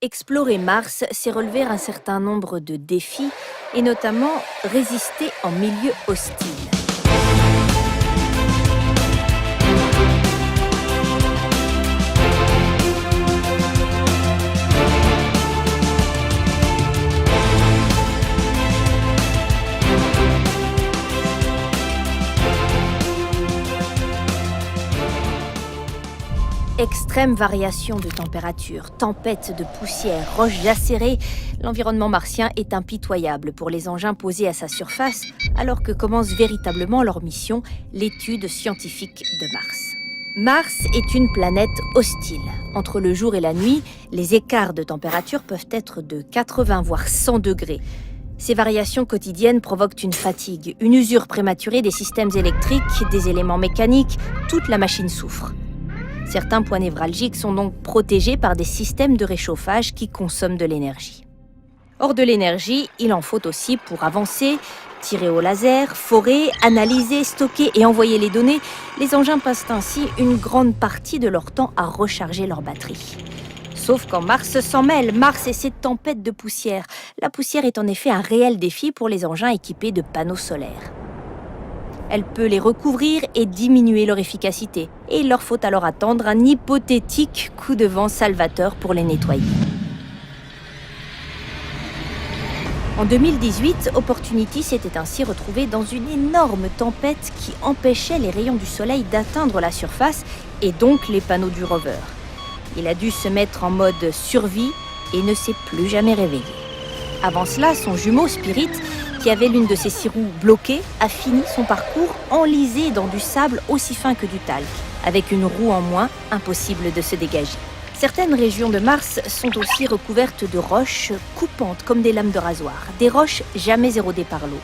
Explorer Mars, c'est relever un certain nombre de défis et notamment résister en milieu hostile. Extrême variation de température, tempêtes de poussière, roches acérées, l'environnement martien est impitoyable pour les engins posés à sa surface, alors que commence véritablement leur mission, l'étude scientifique de Mars. Mars est une planète hostile. Entre le jour et la nuit, les écarts de température peuvent être de 80 voire 100 degrés. Ces variations quotidiennes provoquent une fatigue, une usure prématurée des systèmes électriques, des éléments mécaniques, toute la machine souffre. Certains points névralgiques sont donc protégés par des systèmes de réchauffage qui consomment de l'énergie. Or de l'énergie, il en faut aussi pour avancer, tirer au laser, forer, analyser, stocker et envoyer les données. Les engins passent ainsi une grande partie de leur temps à recharger leur batterie. Sauf quand Mars s'en mêle, Mars et ses tempêtes de poussière. La poussière est en effet un réel défi pour les engins équipés de panneaux solaires. Elle peut les recouvrir et diminuer leur efficacité. Et il leur faut alors attendre un hypothétique coup de vent salvateur pour les nettoyer. En 2018, Opportunity s'était ainsi retrouvé dans une énorme tempête qui empêchait les rayons du soleil d'atteindre la surface et donc les panneaux du rover. Il a dû se mettre en mode survie et ne s'est plus jamais réveillé. Avant cela, son jumeau Spirit, qui avait l'une de ses 6 roues bloquées, a fini son parcours enlisé dans du sable aussi fin que du talc. Avec une roue en moins, impossible de se dégager. Certaines régions de Mars sont aussi recouvertes de roches coupantes comme des lames de rasoir, des roches jamais érodées par l'eau.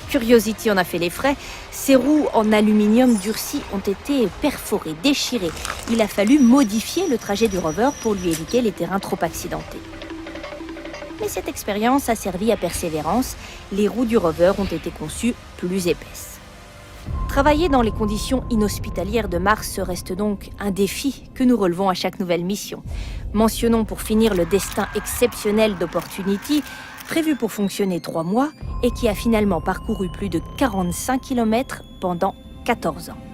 Curiosity en a fait les frais, ces roues en aluminium durci ont été perforées, déchirées. Il a fallu modifier le trajet du rover pour lui éviter les terrains trop accidentés. Mais cette expérience a servi à persévérance. Les roues du rover ont été conçues plus épaisses. Travailler dans les conditions inhospitalières de Mars reste donc un défi que nous relevons à chaque nouvelle mission. Mentionnons pour finir le destin exceptionnel d'Opportunity, prévu pour fonctionner 3 mois et qui a finalement parcouru plus de 45 km pendant 14 ans.